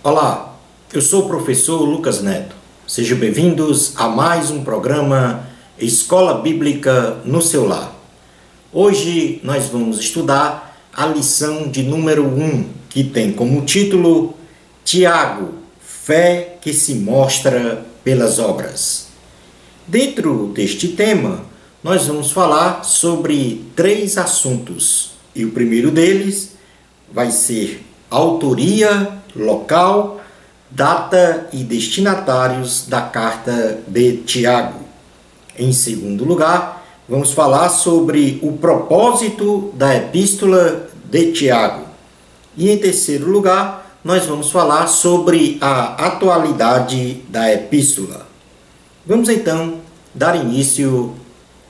Olá, eu sou o professor Lucas Neto. Sejam bem-vindos a mais um programa Escola Bíblica no seu lar. Hoje nós vamos estudar a lição de número 1, que tem como título Tiago, fé que se mostra pelas obras. Dentro deste tema, nós vamos falar sobre 3 assuntos. E o primeiro deles vai ser autoria, local, data e destinatários da carta de Tiago. Em segundo lugar, vamos falar sobre o propósito da epístola de Tiago. E em terceiro lugar, nós vamos falar sobre a atualidade da epístola. Vamos então dar início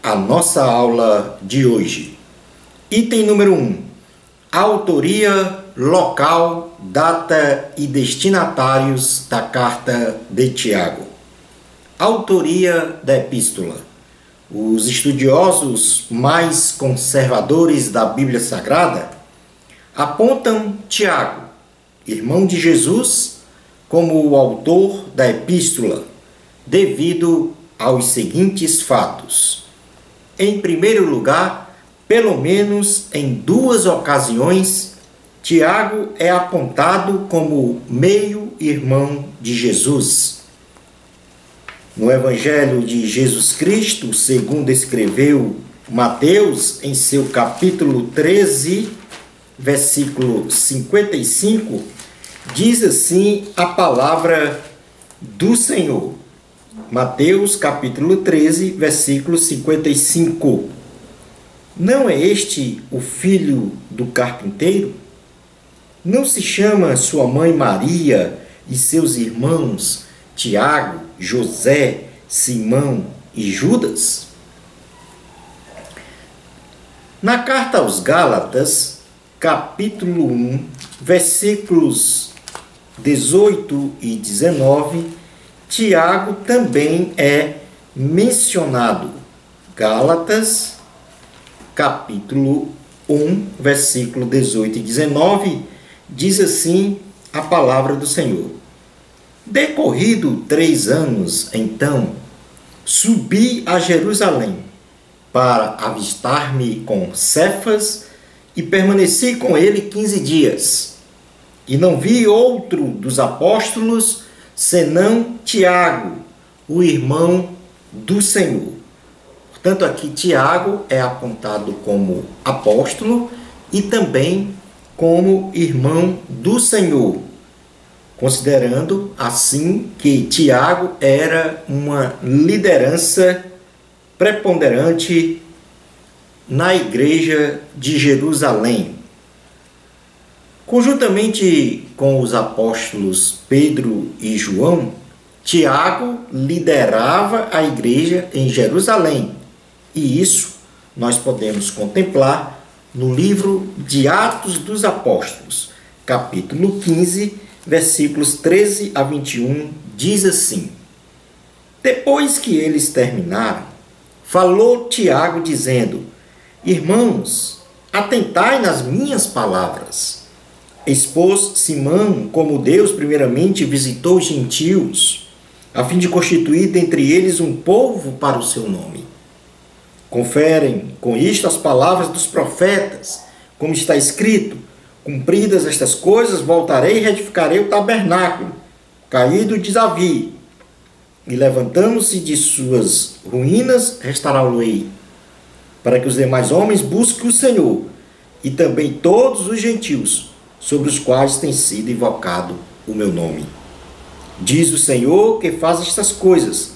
à nossa aula de hoje. Item número 1. Autoria, local, data e destinatários da carta de Tiago. Autoria da epístola. Os estudiosos mais conservadores da Bíblia Sagrada apontam Tiago, irmão de Jesus, como o autor da epístola, devido aos seguintes fatos. Em primeiro lugar, pelo menos em 2 ocasiões, Tiago é apontado como meio-irmão de Jesus. No Evangelho de Jesus Cristo, segundo escreveu Mateus, em seu capítulo 13, versículo 55, diz assim a palavra do Senhor. Mateus, capítulo 13, versículo 55. Não é este o filho do carpinteiro? Não se chama sua mãe Maria e seus irmãos Tiago, José, Simão e Judas? Na carta aos Gálatas, capítulo 1, versículos 18 e 19, Tiago também é mencionado. Gálatas, capítulo 1, versículo 18 e 19, diz assim a palavra do Senhor. Decorrido 3 anos, então, subi a Jerusalém para avistar-me com Cefas e permaneci com ele 15 dias. E não vi outro dos apóstolos senão Tiago, o irmão do Senhor. Portanto, aqui Tiago é apontado como apóstolo e também como irmão do Senhor, considerando assim que Tiago era uma liderança preponderante na igreja de Jerusalém. Conjuntamente com os apóstolos Pedro e João, Tiago liderava a igreja em Jerusalém. E isso nós podemos contemplar no livro de Atos dos Apóstolos, capítulo 15, versículos 13 a 21, diz assim: Depois que eles terminaram, falou Tiago dizendo: Irmãos, atentai nas minhas palavras. Expôs Simão como Deus primeiramente visitou os gentios, a fim de constituir dentre eles um povo para o seu nome. Conferem com isto as palavras dos profetas, como está escrito: Cumpridas estas coisas, voltarei e reedificarei o tabernáculo, caído de Davi, e levantando-se de suas ruínas, restaurá-lo-ei, para que os demais homens busquem o Senhor, e também todos os gentios, sobre os quais tem sido invocado o meu nome. Diz o Senhor que faz estas coisas,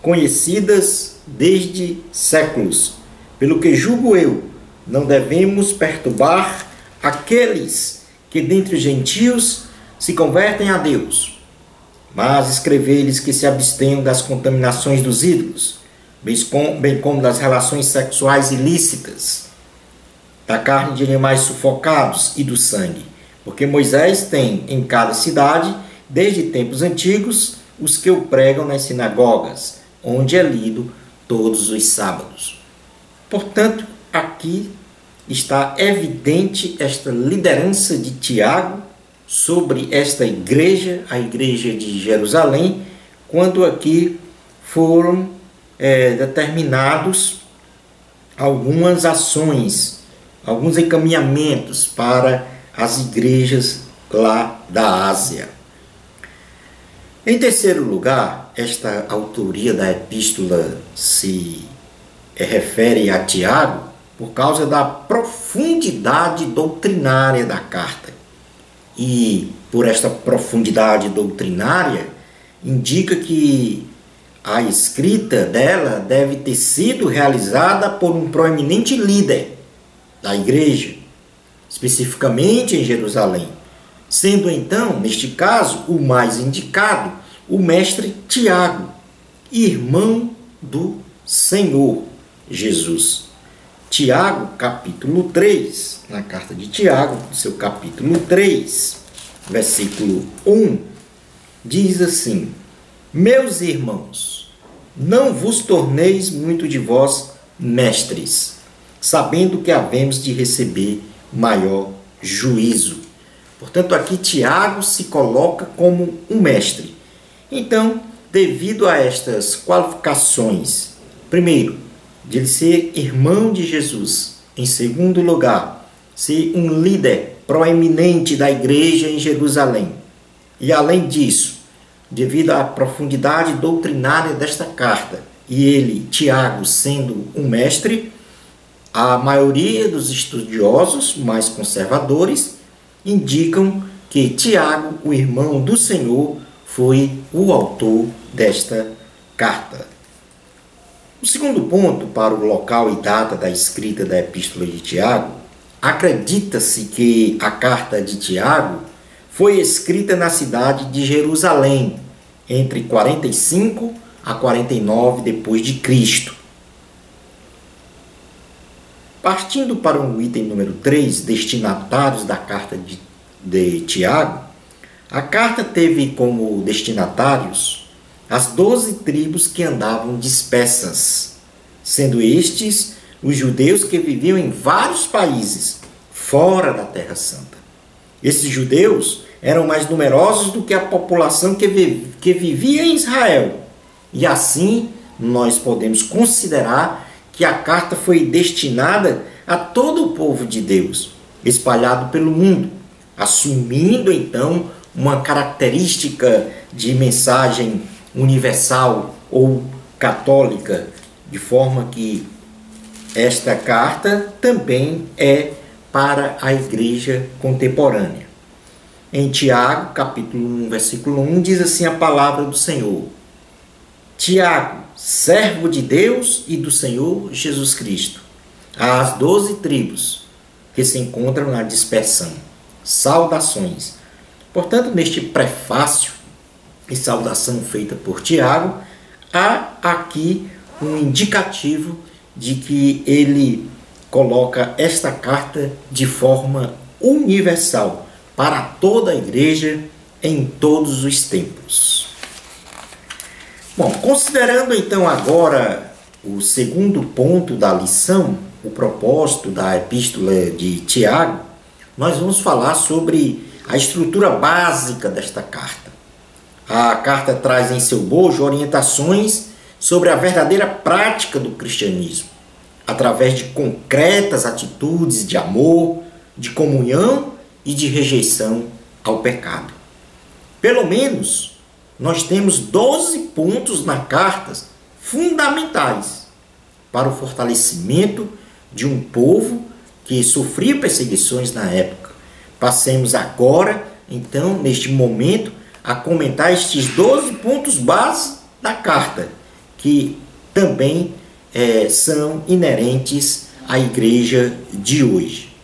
conhecidas desde séculos, pelo que julgo eu, não devemos perturbar aqueles que dentre os gentios se convertem a Deus, mas escrever-lhes que se abstenham das contaminações dos ídolos, bem como das relações sexuais ilícitas, da carne de animais sufocados e do sangue, porque Moisés tem em cada cidade, desde tempos antigos, os que o pregam nas sinagogas, onde é lido todos os sábados. Portanto, aqui está evidente esta liderança de Tiago sobre esta igreja, a igreja de Jerusalém, quando aqui foram determinados algumas ações, alguns encaminhamentos para as igrejas lá da Ásia. Em terceiro lugar, esta autoria da epístola se refere a Tiago por causa da profundidade doutrinária da carta. E por esta profundidade doutrinária, indica que a escrita dela deve ter sido realizada por um proeminente líder da igreja, especificamente em Jerusalém, sendo então, neste caso, o mais indicado, o mestre Tiago, irmão do Senhor Jesus. Tiago, capítulo 3, na carta de Tiago, seu capítulo 3, versículo 1, diz assim: Meus irmãos, não vos torneis muito de vós mestres, sabendo que havemos de receber maior juízo. Portanto, aqui Tiago se coloca como um mestre. Então, devido a estas qualificações, primeiro, de ele ser irmão de Jesus. Em segundo lugar, ser um líder proeminente da igreja em Jerusalém. E além disso, devido à profundidade doutrinária desta carta, e ele, Tiago, sendo um mestre, a maioria dos estudiosos mais conservadores indicam que Tiago, o irmão do Senhor, foi o autor desta carta. O segundo ponto, para o local e data da escrita da Epístola de Tiago, acredita-se que a carta de Tiago foi escrita na cidade de Jerusalém, entre 45 a 49 depois de Cristo. Partindo para o item número 3, destinatários da carta de Tiago, a carta teve como destinatários as 12 tribos que andavam dispersas, sendo estes os judeus que viviam em vários países fora da Terra Santa. Esses judeus eram mais numerosos do que a população que vivia em Israel. E assim, nós podemos considerar que a carta foi destinada a todo o povo de Deus, espalhado pelo mundo, assumindo então uma característica de mensagem universal ou católica, de forma que esta carta também é para a igreja contemporânea. Em Tiago, capítulo 1, versículo 1, diz assim a palavra do Senhor: Tiago, servo de Deus e do Senhor Jesus Cristo, às 12 tribos que se encontram na dispersão, saudações. Portanto, neste prefácio e saudação feita por Tiago, há aqui um indicativo de que ele coloca esta carta de forma universal para toda a igreja em todos os tempos. Bom, considerando então agora o segundo ponto da lição, o propósito da epístola de Tiago, nós vamos falar sobre a estrutura básica desta carta. A carta traz em seu bojo orientações sobre a verdadeira prática do cristianismo, através de concretas atitudes de amor, de comunhão e de rejeição ao pecado. Pelo menos, nós temos 12 pontos na carta fundamentais para o fortalecimento de um povo que sofria perseguições na época. Passemos agora, então, neste momento, a comentar estes 12 pontos base da carta, que também são inerentes à igreja de hoje.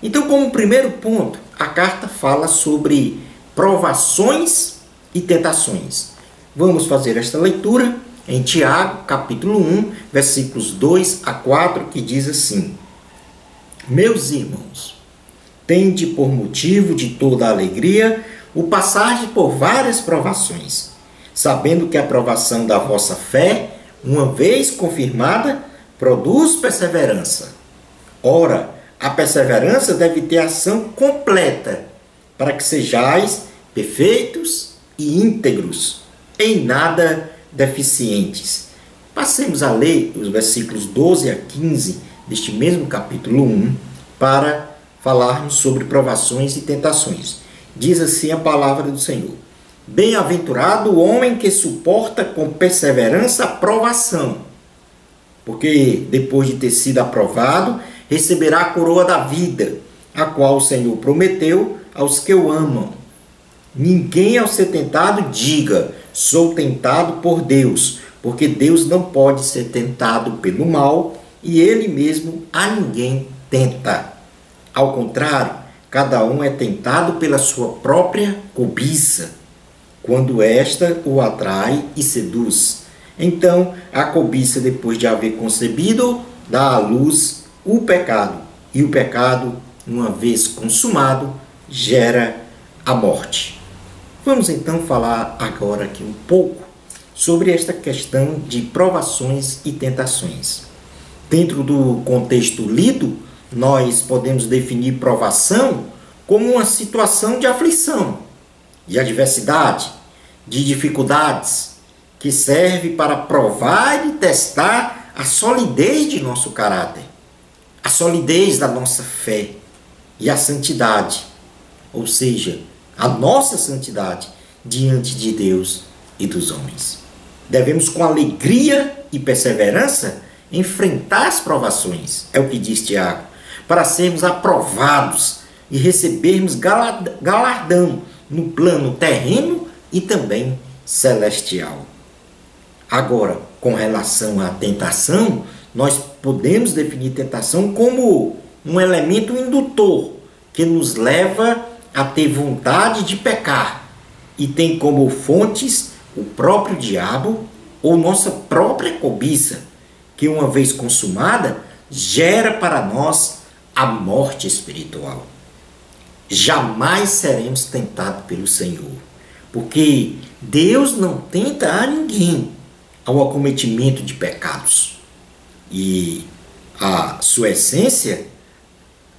Então, como primeiro ponto, a carta fala sobre provações e tentações. Vamos fazer esta leitura em Tiago, capítulo 1, versículos 2 a 4, que diz assim: Meus irmãos, tende por motivo de toda alegria o passar por várias provações, sabendo que a provação da vossa fé, uma vez confirmada, produz perseverança. Ora, a perseverança deve ter ação completa, para que sejais perfeitos e íntegros, em nada deficientes. Passemos a ler os versículos 12 a 15 deste mesmo capítulo 1 para falarmos sobre provações e tentações. Diz assim a palavra do Senhor: Bem-aventurado o homem que suporta com perseverança a provação, porque depois de ter sido aprovado, receberá a coroa da vida, a qual o Senhor prometeu aos que o amam. Ninguém ao ser tentado diga: sou tentado por Deus, porque Deus não pode ser tentado pelo mal e Ele mesmo a ninguém tenta. Ao contrário, cada um é tentado pela sua própria cobiça, quando esta o atrai e seduz. Então, a cobiça, depois de haver concebido, dá à luz o pecado. E o pecado, uma vez consumado, gera a morte. Vamos então falar agora aqui um pouco sobre esta questão de provações e tentações. Dentro do contexto lido, nós podemos definir provação como uma situação de aflição, de adversidade, de dificuldades, que serve para provar e testar a solidez de nosso caráter, a solidez da nossa fé e a santidade, ou seja, a nossa santidade diante de Deus e dos homens. Devemos, com alegria e perseverança, enfrentar as provações, é o que diz Tiago, para sermos aprovados e recebermos galardão no plano terreno e também celestial. Agora, com relação à tentação, nós podemos definir tentação como um elemento indutor que nos leva a ter vontade de pecar e tem como fontes o próprio diabo ou nossa própria cobiça, que uma vez consumada gera para nós a morte espiritual. Jamais seremos tentados pelo Senhor, porque Deus não tenta a ninguém ao acometimento de pecados. E a sua essência,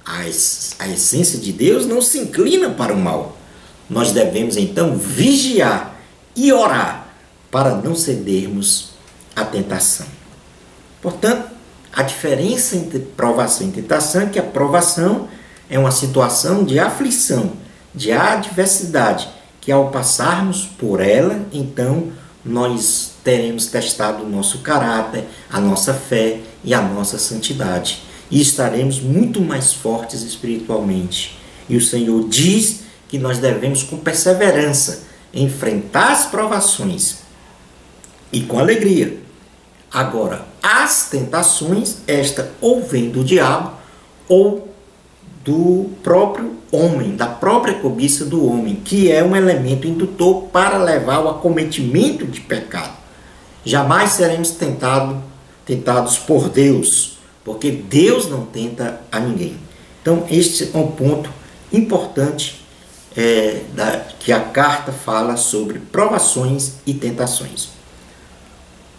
a essência de Deus não se inclina para o mal. Nós devemos então vigiar e orar para não cedermos à tentação. Portanto, a diferença entre provação e tentação é que a provação é uma situação de aflição, de adversidade, que ao passarmos por ela, então nós teremos testado o nosso caráter, a nossa fé e a nossa santidade. E estaremos muito mais fortes espiritualmente. E o Senhor diz que nós devemos, com perseverança, enfrentar as provações e com alegria. Agora, as tentações, esta ou vem do diabo ou do próprio homem, da própria cobiça do homem, que é um elemento indutor para levar ao acometimento de pecado. Jamais seremos tentados por Deus, porque Deus não tenta a ninguém. Então, este é um ponto importante que a carta fala sobre provações e tentações.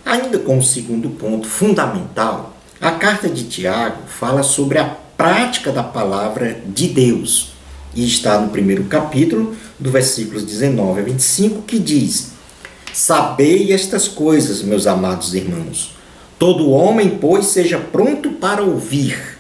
Ainda como segundo ponto fundamental, a carta de Tiago fala sobre a prática da palavra de Deus. E está no primeiro capítulo, do versículos 19 a 25, que diz: Sabei estas coisas, meus amados irmãos. Todo homem, pois, seja pronto para ouvir,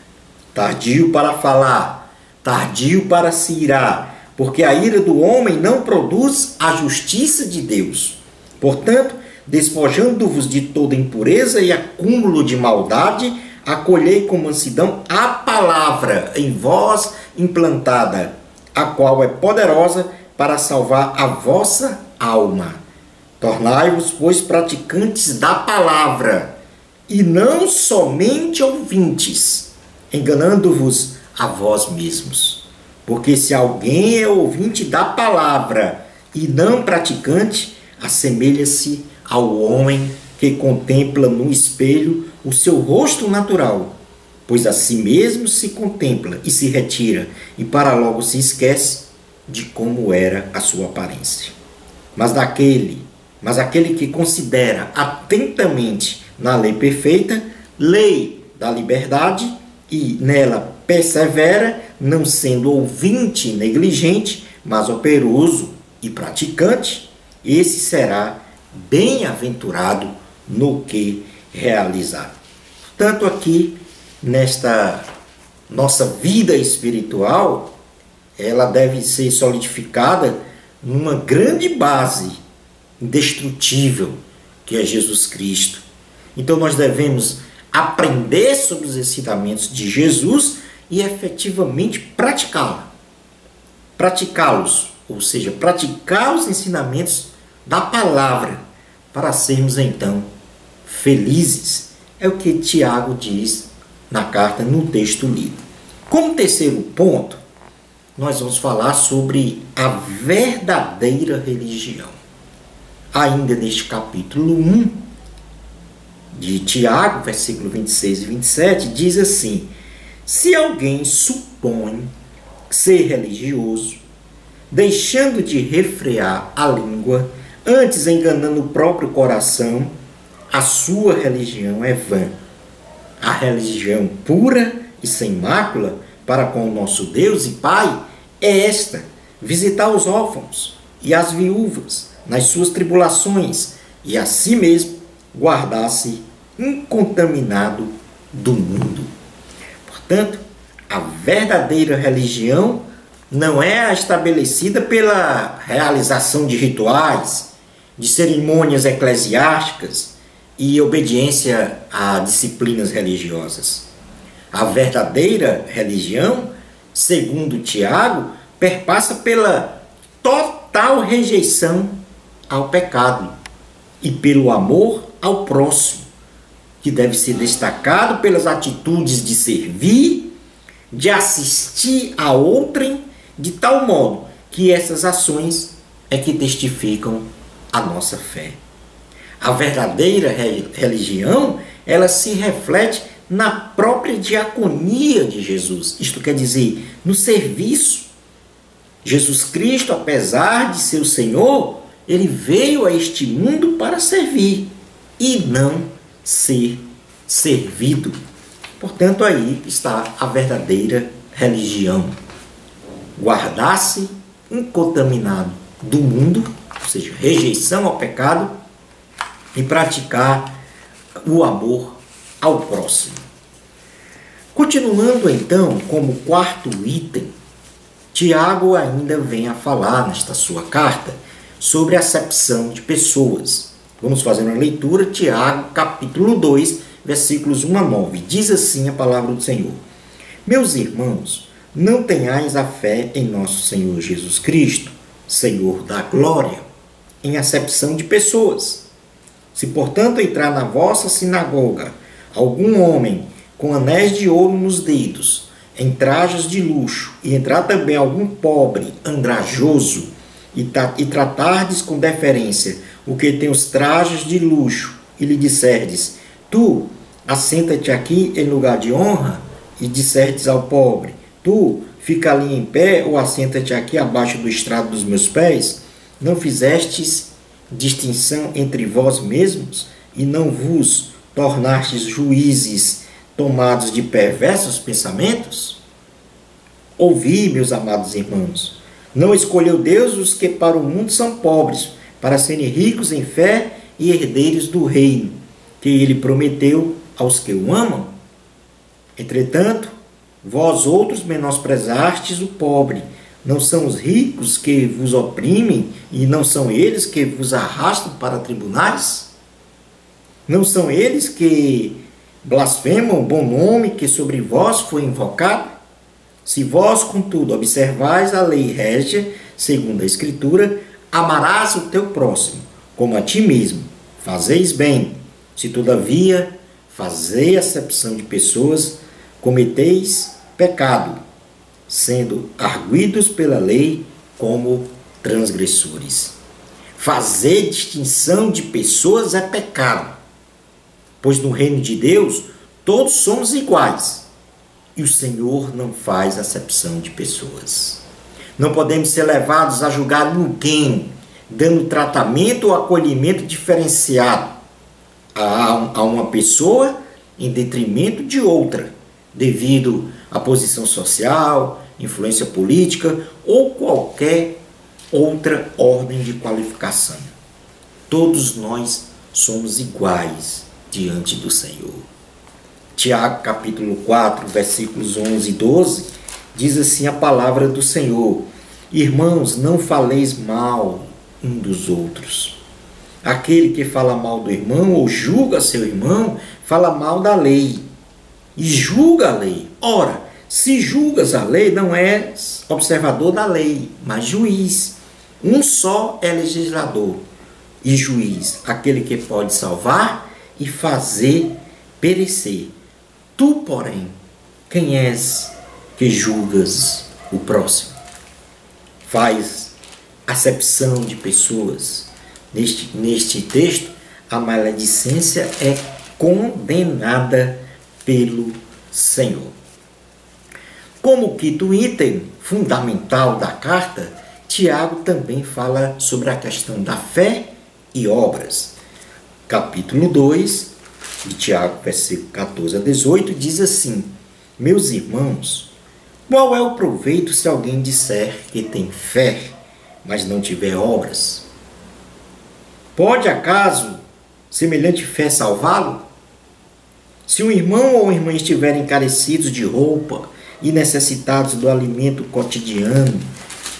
tardio para falar, tardio para se irar, porque a ira do homem não produz a justiça de Deus. Portanto, despojando-vos de toda impureza e acúmulo de maldade, acolhei com mansidão a palavra em vós implantada, a qual é poderosa para salvar a vossa alma. Tornai-vos, pois, praticantes da palavra, e não somente ouvintes, enganando-vos a vós mesmos. Porque se alguém é ouvinte da palavra e não praticante, assemelha-se ao homem que contempla no espelho o seu rosto natural, pois a si mesmo se contempla e se retira, e para logo se esquece de como era a sua aparência. Mas aquele que considera atentamente na lei perfeita, lei da liberdade, e nela persevera, não sendo ouvinte negligente, mas operoso e praticante, esse será bem-aventurado no que realizar. Tanto aqui, nesta nossa vida espiritual, ela deve ser solidificada numa grande base indestrutível, que é Jesus Cristo. Então nós devemos aprender sobre os ensinamentos de Jesus e efetivamente praticá-los, ou seja, praticar os ensinamentos da palavra, para sermos então felizes. É o que Tiago diz na carta, no texto lido. Como terceiro ponto, nós vamos falar sobre a verdadeira religião. Ainda neste capítulo 1 de Tiago, versículo 26 e 27, diz assim: se alguém supõe ser religioso, deixando de refrear a língua, antes enganando o próprio coração, a sua religião é vã. A religião pura e sem mácula para com o nosso Deus e Pai é esta: visitar os órfãos e as viúvas nas suas tribulações, e a si mesmo guardar-se incontaminado do mundo. Portanto, a verdadeira religião não é a estabelecida pela realização de rituais, de cerimônias eclesiásticas e obediência a disciplinas religiosas. A verdadeira religião, segundo Tiago, perpassa pela total rejeição ao pecado e pelo amor ao próximo, que deve ser destacado pelas atitudes de servir, de assistir a outrem, de tal modo que essas ações é que testificam a nossa fé. A verdadeira religião, ela se reflete na própria diaconia de Jesus. Isto quer dizer, no serviço. Jesus Cristo, apesar de ser o Senhor, ele veio a este mundo para servir e não ser servido. Portanto, aí está a verdadeira religião. Guardar-se incontaminado do mundo, ou seja, rejeição ao pecado, e praticar o amor ao próximo. Continuando então, como quarto item, Tiago ainda vem a falar nesta sua carta sobre a acepção de pessoas. Vamos fazer uma leitura, Tiago, capítulo 2, versículos 1 a 9. Diz assim a palavra do Senhor: meus irmãos, não tenhais a fé em nosso Senhor Jesus Cristo, Senhor da glória, em acepção de pessoas. Se, portanto, entrar na vossa sinagoga algum homem com anéis de ouro nos dedos, em trajes de luxo, e entrar também algum pobre, andrajoso, e tratardes com deferência o que tem os trajes de luxo, e lhe disserdes: tu, assenta-te aqui em lugar de honra, e disserdes ao pobre: tu, fica ali em pé, ou assenta-te aqui abaixo do estrado dos meus pés, não fizestes distinção entre vós mesmos, e não vos tornastes juízes tomados de perversos pensamentos? Ouvi, meus amados irmãos, não escolheu Deus os que para o mundo são pobres, para serem ricos em fé e herdeiros do reino, que ele prometeu aos que o amam? Entretanto, vós outros menosprezastes o pobre. Não são os ricos que vos oprimem, e não são eles que vos arrastam para tribunais? Não são eles que blasfemam o bom nome que sobre vós foi invocado? Se vós, contudo, observais a lei régia, segundo a Escritura, amarás o teu próximo, como a ti mesmo, fazeis bem. Se, todavia, fazei acepção de pessoas, cometeis pecado, sendo arguidos pela lei como transgressores. Fazer distinção de pessoas é pecado, pois no reino de Deus todos somos iguais, e o Senhor não faz acepção de pessoas. Não podemos ser levados a julgar ninguém, dando tratamento ou acolhimento diferenciado a uma pessoa em detrimento de outra, devido à posição social, influência política ou qualquer outra ordem de qualificação. Todos nós somos iguais diante do Senhor. Tiago capítulo 4, versículos 11 e 12, diz assim a palavra do Senhor: Irmãos, não faleis mal um dos outros. Aquele que fala mal do irmão ou julga seu irmão, fala mal da lei e julga a lei. Ora, se julgas a lei, não és observador da lei, mas juiz. Um só é legislador e juiz, aquele que pode salvar e fazer perecer. Tu, porém, quem és que julgas o próximo? Faz acepção de pessoas. Neste texto, a maledicência é condenada pelo Senhor. Como quinto item fundamental da carta, Tiago também fala sobre a questão da fé e obras. Capítulo 2, de Tiago, versículo 14 a 18, diz assim: Meus irmãos, qual é o proveito se alguém disser que tem fé, mas não tiver obras? Pode, acaso, semelhante fé salvá-lo? Se um irmão ou uma irmã estiverem carecidos de roupa e necessitados do alimento cotidiano,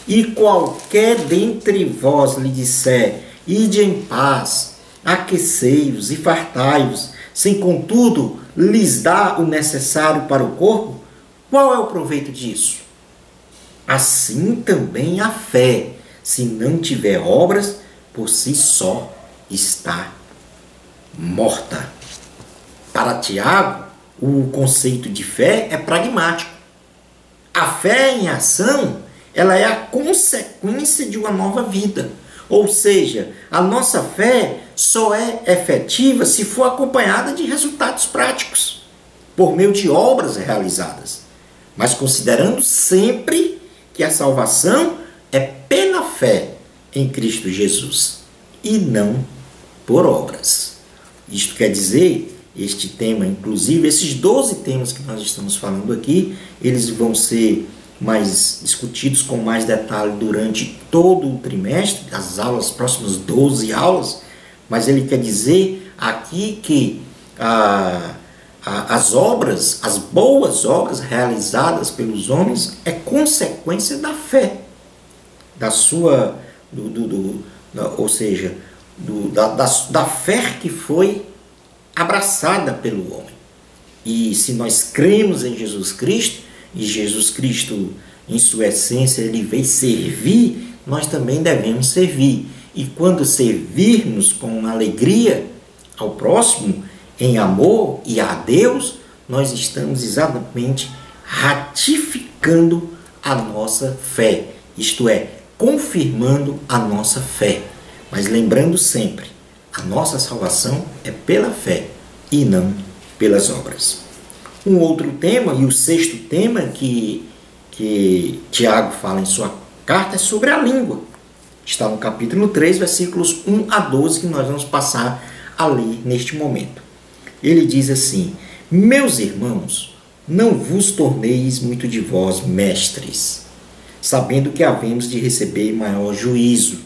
e qualquer dentre vós lhe disser: Ide em paz, aquecei-vos e fartai-vos, sem contudo lhes dar o necessário para o corpo, qual é o proveito disso? Assim também a fé, se não tiver obras, por si só está morta. Para Tiago, o conceito de fé é pragmático. A fé em ação, ela é a consequência de uma nova vida. Ou seja, a nossa fé só é efetiva se for acompanhada de resultados práticos, por meio de obras realizadas. Mas considerando sempre que a salvação é pela fé em Cristo Jesus e não por obras. Isto quer dizer, este tema, inclusive, esses 12 temas que nós estamos falando aqui, eles vão ser mais discutidos com mais detalhe durante todo o trimestre, as próximas 12 aulas, mas ele quer dizer aqui que as obras, as boas obras realizadas pelos homens é consequência da fé, da sua, ou seja, da fé que foi abraçada pelo homem. E se nós cremos em Jesus Cristo, e Jesus Cristo, em sua essência, ele veio servir, nós também devemos servir. E quando servirmos com alegria ao próximo, em amor e a Deus, nós estamos exatamente ratificando a nossa fé, isto é, confirmando a nossa fé. Mas lembrando sempre, a nossa salvação é pela fé e não pelas obras. Um outro tema, e o sexto tema que Tiago fala em sua carta, é sobre a língua. Está no capítulo 3, versículos 1 a 12, que nós vamos passar a ler neste momento. Ele diz assim: Meus irmãos, não vos torneis muito de vós mestres, sabendo que havemos de receber maior juízo.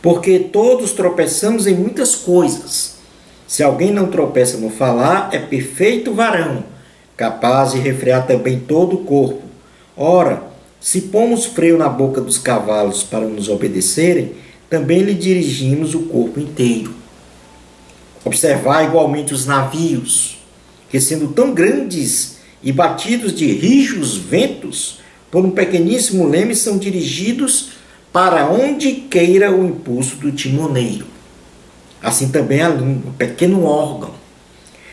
Porque todos tropeçamos em muitas coisas. Se alguém não tropeça no falar, é perfeito varão, capaz de refrear também todo o corpo. Ora, se pomos freio na boca dos cavalos para nos obedecerem, também lhe dirigimos o corpo inteiro. Observai igualmente os navios, que sendo tão grandes e batidos de rijos ventos, por um pequeníssimo leme são dirigidos para onde queira o impulso do timoneiro. Assim também a língua, pequeno órgão,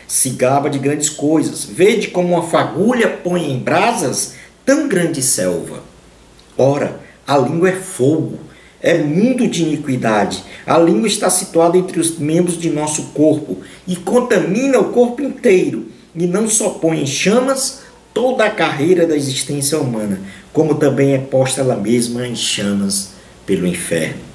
se gaba de grandes coisas. Vede como uma fagulha põe em brasas tão grande selva. Ora, a língua é fogo, é mundo de iniquidade. A língua está situada entre os membros de nosso corpo e contamina o corpo inteiro, e não só põe em chamas toda a carreira da existência humana, como também é posta ela mesma em chamas pelo inferno.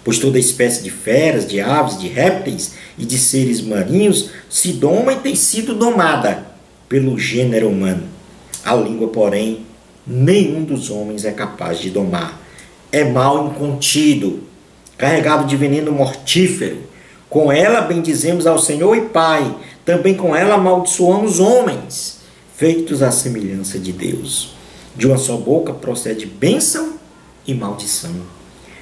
Pois toda espécie de feras, de aves, de répteis e de seres marinhos se doma e tem sido domada pelo gênero humano. A língua, porém, nenhum dos homens é capaz de domar. É mal incontido, carregado de veneno mortífero. Com ela bendizemos ao Senhor e Pai, também com ela amaldiçoamos homens, feitos à semelhança de Deus. De uma só boca procede bênção e maldição.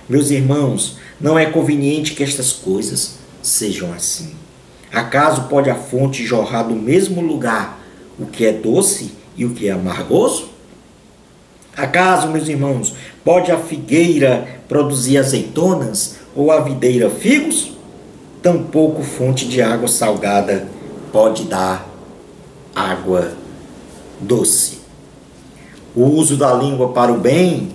Meus irmãos, não é conveniente que estas coisas sejam assim. Acaso pode a fonte jorrar do mesmo lugar o que é doce e o que é amargoso? Acaso, meus irmãos, pode a figueira produzir azeitonas ou a videira figos? Tampouco fonte de água salgada pode dar água doce. O uso da língua para o bem,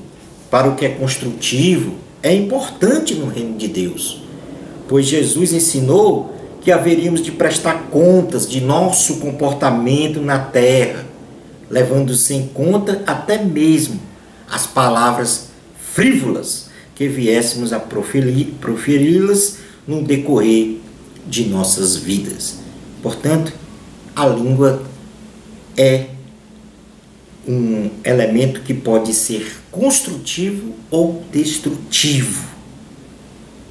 para o que é construtivo, é importante no reino de Deus, pois Jesus ensinou que haveríamos de prestar contas de nosso comportamento na terra, levando-se em conta até mesmo as palavras frívolas que viéssemos a proferi-las no decorrer de nossas vidas. Portanto, a língua é um elemento que pode ser construtivo ou destrutivo,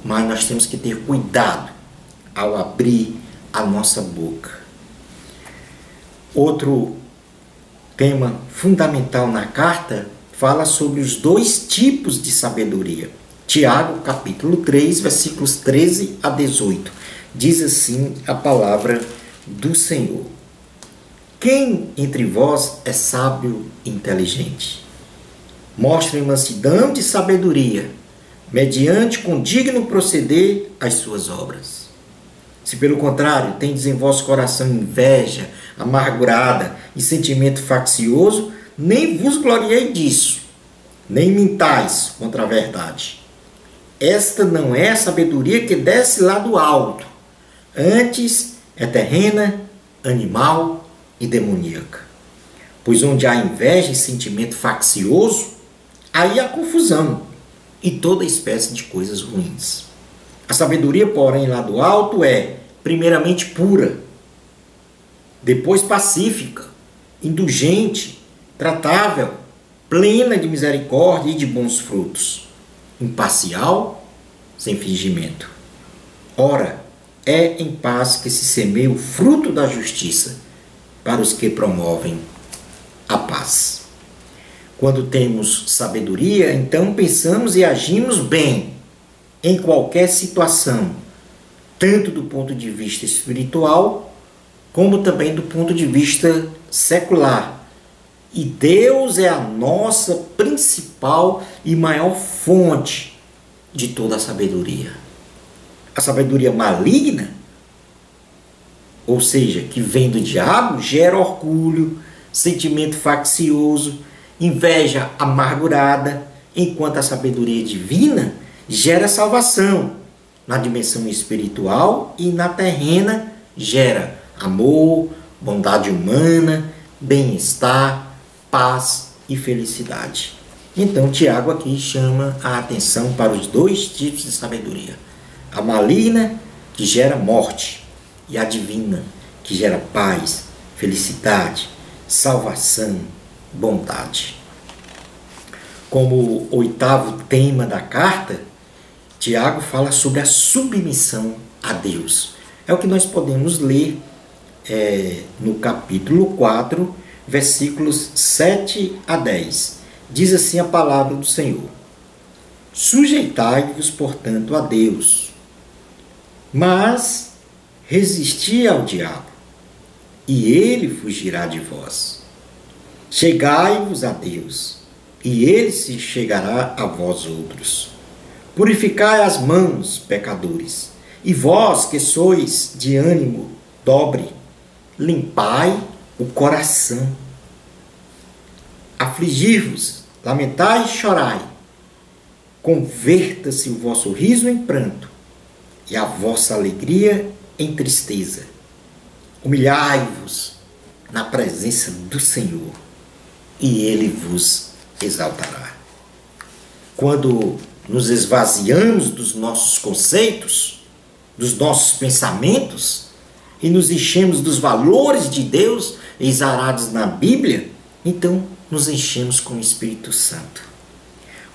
mas nós temos que ter cuidado ao abrir a nossa boca. Outro tema fundamental na carta fala sobre os dois tipos de sabedoria. Tiago, capítulo 3, versículos 13 a 18. Diz assim a palavra do Senhor: quem entre vós é sábio e inteligente? Mostre mansidão de sabedoria, mediante com digno proceder as suas obras. Se pelo contrário tendes em vosso coração inveja amargurada e sentimento faccioso, nem vos gloriei disso, nem mintais contra a verdade. Esta não é a sabedoria que desce lá do alto, antes é terrena, animal e demoníaca. Pois onde há inveja e sentimento faccioso, aí há confusão e toda espécie de coisas ruins. A sabedoria, porém, lá do alto é, primeiramente, pura, depois pacífica, indulgente, tratável, plena de misericórdia e de bons frutos, imparcial, sem fingimento. Ora, é em paz que se semeia o fruto da justiça para os que promovem a paz. Quando temos sabedoria, então pensamos e agimos bem em qualquer situação, tanto do ponto de vista espiritual, como também do ponto de vista secular. E Deus é a nossa principal e maior fonte de toda a sabedoria. A sabedoria maligna, ou seja, que vem do diabo, gera orgulho, sentimento faccioso, inveja amargurada, enquanto a sabedoria divina gera salvação. Na dimensão espiritual e na terrena gera amor, bondade humana, bem-estar, paz e felicidade. Então, Tiago aqui chama a atenção para os dois tipos de sabedoria. A maligna, que gera morte, e a divina, que gera paz, felicidade, salvação, bondade. Como oitavo tema da carta, Tiago fala sobre a submissão a Deus. É o que nós podemos ler no capítulo 4, versículos 7 a 10. Diz assim a palavra do Senhor: sujeitai-vos, portanto, a Deus, mas resisti ao diabo, e ele fugirá de vós. Chegai-vos a Deus, e ele se chegará a vós outros. Purificai as mãos, pecadores, e vós que sois de ânimo dobre, limpai o coração. Afligi-vos, lamentai e chorai. Converta-se o vosso riso em pranto e a vossa alegria em tristeza. Humilhai-vos na presença do Senhor e Ele vos exaltará. Quando nos esvaziamos dos nossos conceitos, dos nossos pensamentos e nos enchemos dos valores de Deus exarados na Bíblia, então nos enchemos com o Espírito Santo.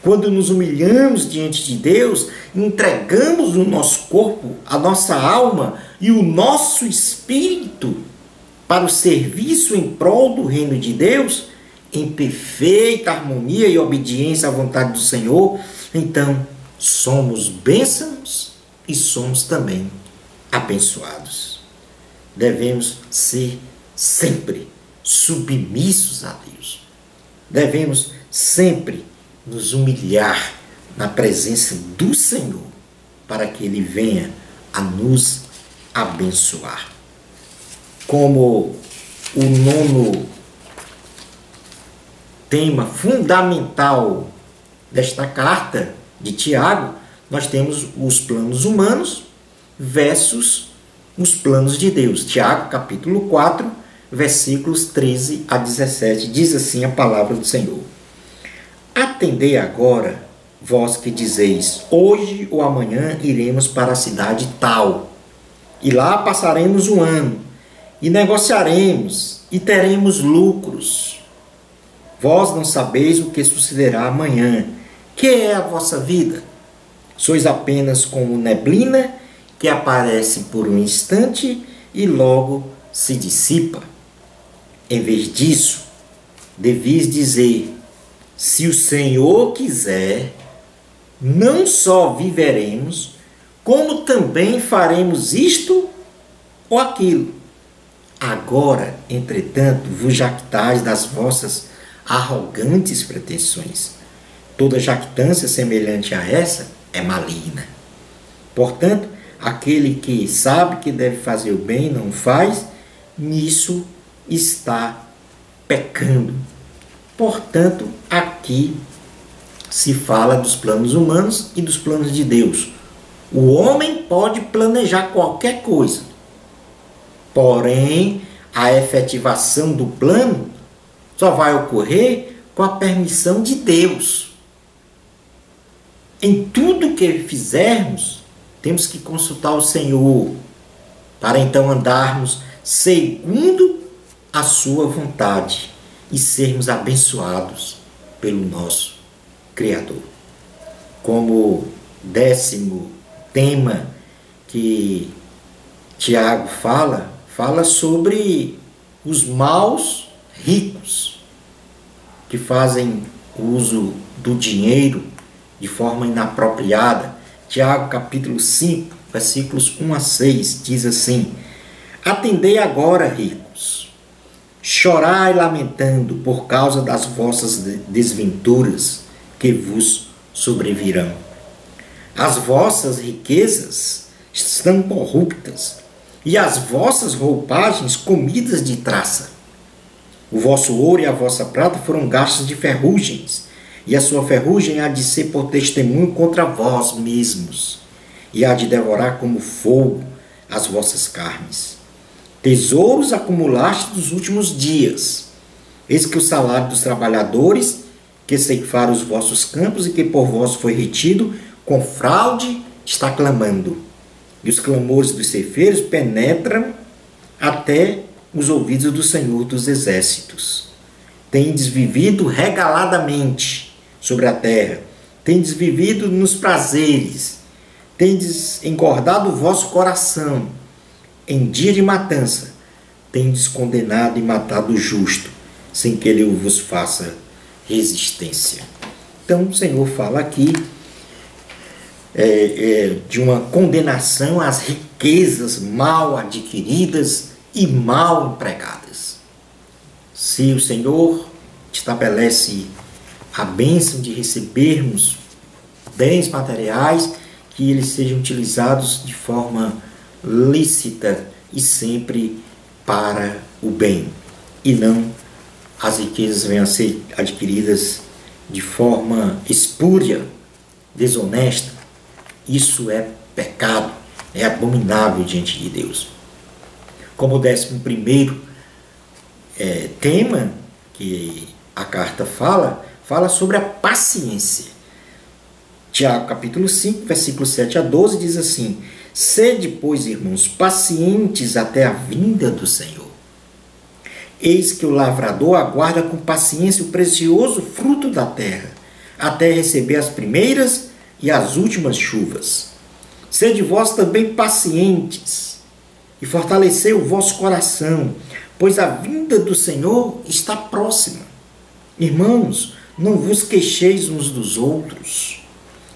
Quando nos humilhamos diante de Deus, entregamos o nosso corpo, a nossa alma e o nosso espírito para o serviço em prol do reino de Deus, em perfeita harmonia e obediência à vontade do Senhor, então somos bênçãos e somos também abençoados. Devemos ser sempre submissos a Deus. Devemos sempre nos humilhar na presença do Senhor para que Ele venha a nos abençoar. Como o nono tema fundamental desta carta de Tiago, nós temos os planos humanos versus os planos de Deus. Tiago, capítulo 4, versículos 13 a 17, diz assim a palavra do Senhor. Atendei agora, vós que dizeis, hoje ou amanhã iremos para a cidade tal, e lá passaremos um ano, e negociaremos, e teremos lucros. Vós não sabeis o que sucederá amanhã. Que é a vossa vida? Sois apenas como neblina que aparece por um instante e logo se dissipa. Em vez disso, devis dizer, se o Senhor quiser, não só viveremos, como também faremos isto ou aquilo. Agora, entretanto, vos jactais das vossas arrogantes pretensões. Toda jactância semelhante a essa é maligna. Portanto, aquele que sabe que deve fazer o bem e não faz, nisso está pecando. Portanto, aqui se fala dos planos humanos e dos planos de Deus. O homem pode planejar qualquer coisa, porém, a efetivação do plano só vai ocorrer com a permissão de Deus. Em tudo que fizermos, temos que consultar o Senhor, para então andarmos segundo a sua vontade e sermos abençoados pelo nosso Criador. Como 10º tema que Tiago fala sobre os maus ricos que fazem uso do dinheiro de forma inapropriada. Tiago capítulo 5, versículos 1 a 6, diz assim: Atendei agora, ricos, chorai lamentando por causa das vossas desventuras que vos sobrevirão. As vossas riquezas estão corruptas, e as vossas roupagens comidas de traça. O vosso ouro e a vossa prata foram gastos de ferrugens, e a sua ferrugem há de ser por testemunho contra vós mesmos, e há de devorar como fogo as vossas carnes. Tesouros acumulaste dos últimos dias. Eis que o salário dos trabalhadores que ceifaram os vossos campos e que por vós foi retido, com fraude está clamando. E os clamores dos ceifeiros penetram até os ouvidos do Senhor dos Exércitos. Tendes vivido regaladamente sobre a terra, tendes vivido nos prazeres, tendes engordado o vosso coração. Em dia de matança, tendes condenado e matado o justo, sem que ele vos faça resistência. Então o Senhor fala aqui de uma condenação às riquezas mal adquiridas e mal empregadas. Se o Senhor estabelece a bênção de recebermos bens materiais, que eles sejam utilizados de forma lícita e sempre para o bem, e não as riquezas venham a ser adquiridas de forma espúria, desonesta. Isso é pecado, é abominável diante de Deus. Como o 11º tema que a carta fala sobre a paciência. Tiago capítulo 5, versículos 7 a 12 diz assim: Sede, pois, irmãos, pacientes até a vinda do Senhor. Eis que o lavrador aguarda com paciência o precioso fruto da terra, até receber as primeiras e as últimas chuvas. Sede vós também pacientes, e fortalecei o vosso coração, pois a vinda do Senhor está próxima. Irmãos, não vos queixeis uns dos outros,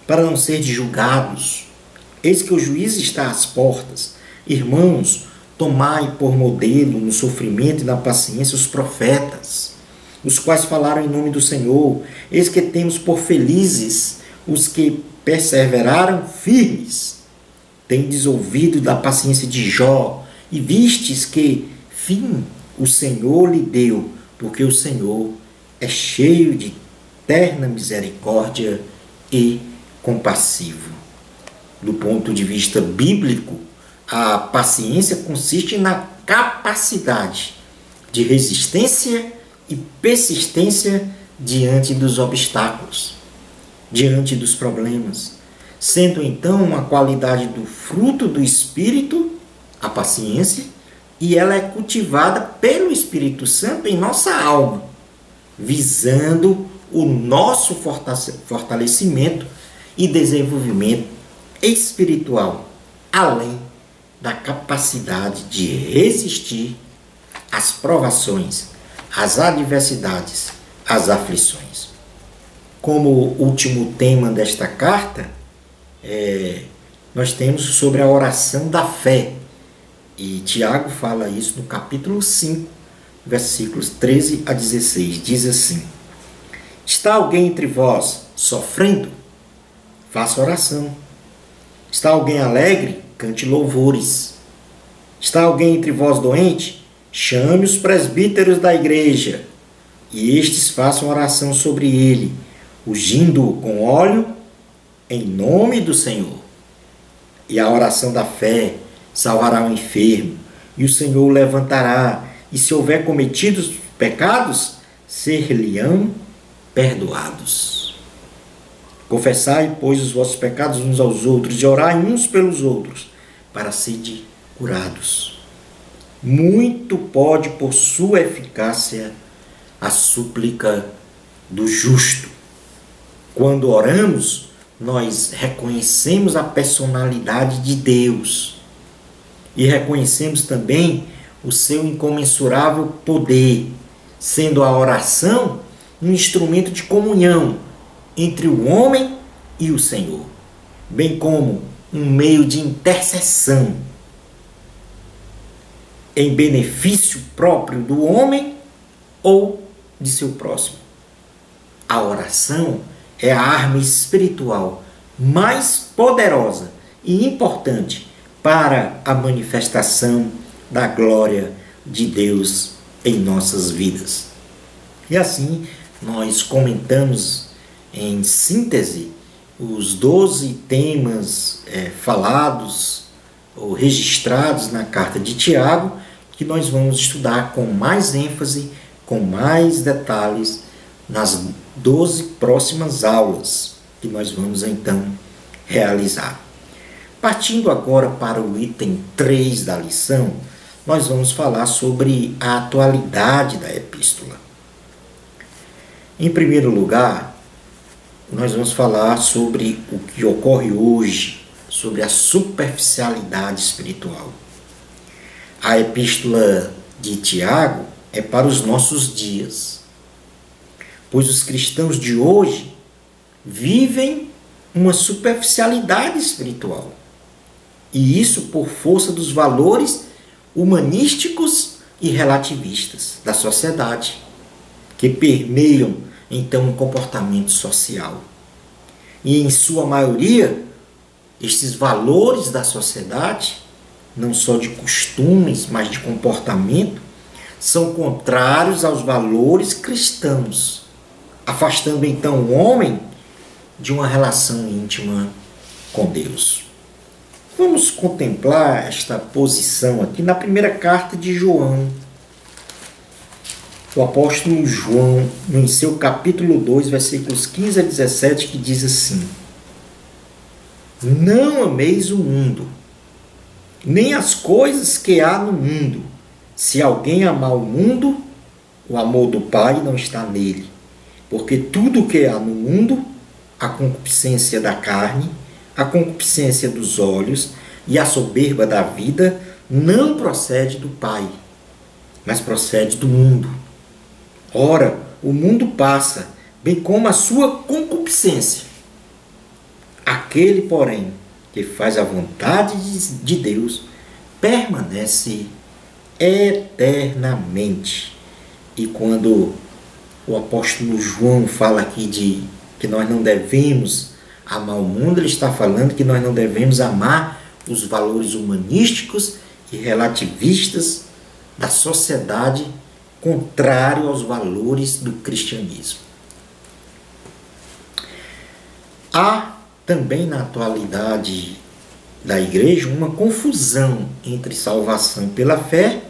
para não serdes julgados. Eis que o juízo está às portas. Irmãos, tomai por modelo no sofrimento e na paciência os profetas, os quais falaram em nome do Senhor. Eis que temos por felizes os que perseveraram firmes. Tendes ouvido da paciência de Jó, e vistes que fim o Senhor lhe deu, porque o Senhor é cheio de terna misericórdia e compassivo. Do ponto de vista bíblico, a paciência consiste na capacidade de resistência e persistência diante dos obstáculos, diante dos problemas, sendo então uma qualidade do fruto do Espírito, a paciência, e ela é cultivada pelo Espírito Santo em nossa alma, visando o nosso fortalecimento e desenvolvimento espiritual, além da capacidade de resistir às provações, às adversidades, às aflições. Como último tema desta carta, nós temos sobre a oração da fé. E Tiago fala isso no capítulo 5, versículos 13 a 16. Diz assim: está alguém entre vós sofrendo? Faça oração. Está alguém alegre? Cante louvores. Está alguém entre vós doente? Chame os presbíteros da igreja, e estes façam oração sobre ele, ungindo-o com óleo em nome do Senhor. E a oração da fé salvará o enfermo, e o Senhor o levantará, e se houver cometido pecados, ser-lhe-ão perdoados. Confessai, pois, os vossos pecados uns aos outros, e orai uns pelos outros, para serem curados. Muito pode, por sua eficácia, a súplica do justo. Quando oramos, nós reconhecemos a personalidade de Deus e reconhecemos também o seu incomensurável poder, sendo a oração um instrumento de comunhão entre o homem e o Senhor, bem como um meio de intercessão em benefício próprio do homem ou de seu próximo. A oração é a arma espiritual mais poderosa e importante para a manifestação da glória de Deus em nossas vidas. E assim, nós comentamos em síntese os 12 temas falados ou registrados na carta de Tiago, que nós vamos estudar com mais ênfase, com mais detalhes, nas 12 próximas aulas que nós vamos então realizar. Partindo agora para o item 3 da lição, nós vamos falar sobre a atualidade da epístola. Em primeiro lugar, nós vamos falar sobre o que ocorre hoje, sobre a superficialidade espiritual. A epístola de Tiago é para os nossos dias, pois os cristãos de hoje vivem uma superficialidade espiritual, e isso por força dos valores humanísticos e relativistas da sociedade, que permeiam então o comportamento social. E em sua maioria, estes valores da sociedade, não só de costumes, mas de comportamento, são contrários aos valores cristãos, afastando então o homem de uma relação íntima com Deus. Vamos contemplar esta posição aqui na primeira carta de João. O apóstolo João, em seu capítulo 2, versículos 15 a 17, que diz assim: não ameis o mundo, nem as coisas que há no mundo. Se alguém amar o mundo, o amor do Pai não está nele, porque tudo o que há no mundo, a concupiscência da carne, a concupiscência dos olhos e a soberba da vida, não procede do Pai, mas procede do mundo. Ora, o mundo passa, bem como a sua concupiscência. Aquele, porém, que faz a vontade de Deus, permanece eternamente. E quando o apóstolo João fala aqui de que nós não devemos amar o mundo, ele está falando que nós não devemos amar os valores humanísticos e relativistas da sociedade, contrário aos valores do cristianismo. Há também na atualidade da igreja uma confusão entre salvação pela fé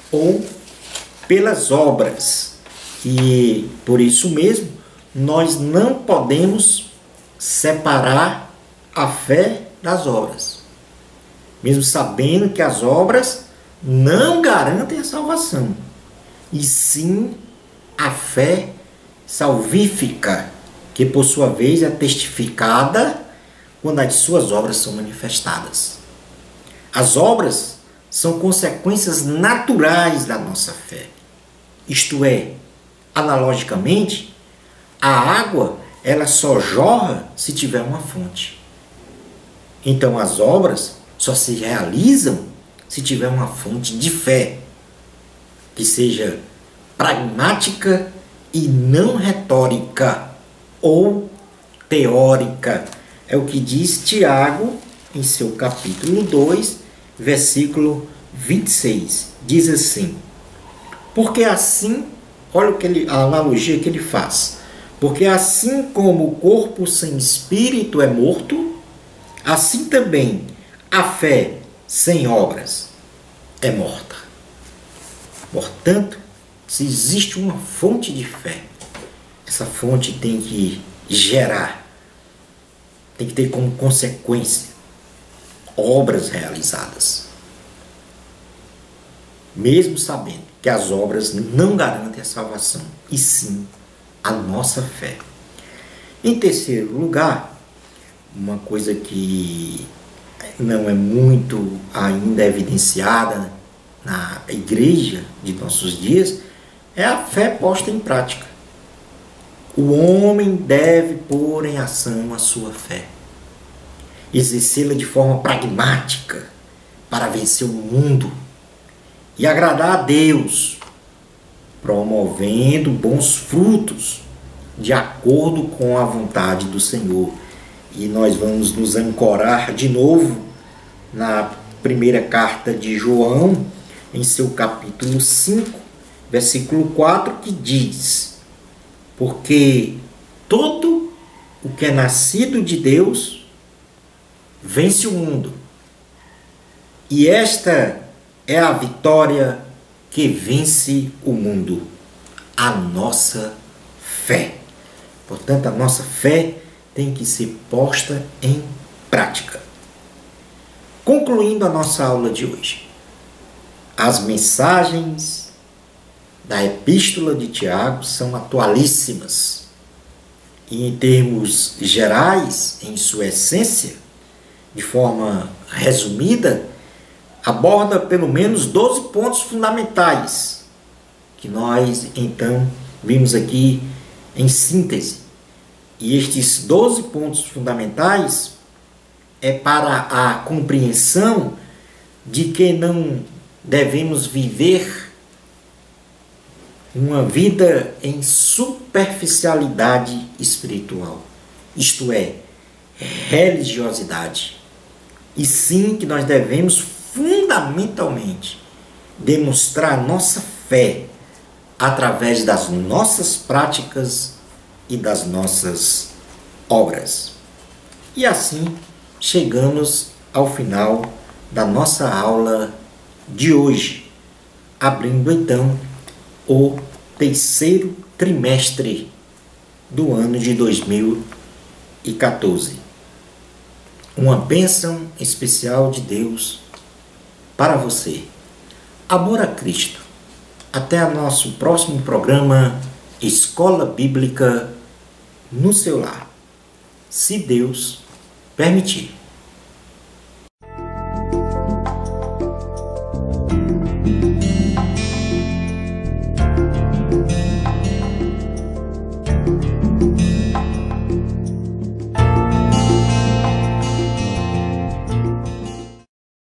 ou pelas obras, e por isso mesmo nós não podemos separar a fé das obras, mesmo sabendo que as obras não garantem a salvação, e sim a fé salvífica, que por sua vez é testificada quando as suas obras são manifestadas. As obras são consequências naturais da nossa fé. Isto é, analogicamente, a água ela só jorra se tiver uma fonte. Então as obras só se realizam se tiver uma fonte de fé, que seja pragmática e não retórica ou teórica. É o que diz Tiago em seu capítulo 2, versículo 26. Diz assim: porque assim, olha a analogia que ele faz. Porque assim como o corpo sem espírito é morto, assim também a fé sem obras é morta. Portanto, se existe uma fonte de fé, essa fonte tem que gerar, tem que ter como consequência obras realizadas. Mesmo sabendo que as obras não garantem a salvação, e sim a nossa fé. Em terceiro lugar, uma coisa que não é muito ainda evidenciada na igreja de nossos dias é a fé posta em prática. O homem deve pôr em ação a sua fé, exercê-la de forma pragmática para vencer o mundo e agradar a Deus, promovendo bons frutos de acordo com a vontade do Senhor. E nós vamos nos ancorar de novo na primeira carta de João, em seu capítulo 5, versículo 4, que diz: porque todo o que é nascido de Deus vence o mundo. E esta é a vitória que vence o mundo, a nossa fé. Portanto, a nossa fé tem que ser posta em prática. Concluindo a nossa aula de hoje, as mensagens da Epístola de Tiago são atualíssimas e, em termos gerais, em sua essência, de forma resumida, aborda pelo menos 12 pontos fundamentais que nós, então, vimos aqui em síntese. E estes 12 pontos fundamentais é para a compreensão de que não devemos viver uma vida em superficialidade espiritual, isto é, religiosidade, e sim que nós devemos fundamentalmente demonstrar nossa fé através das nossas práticas e das nossas obras. E assim chegamos ao final da nossa aula de hoje, abrindo então o terceiro trimestre do ano de 2014. Uma bênção especial de Deus para você. Amor a Cristo Até o nosso próximo programa Escola Bíblica no seu lar, se Deus permitir.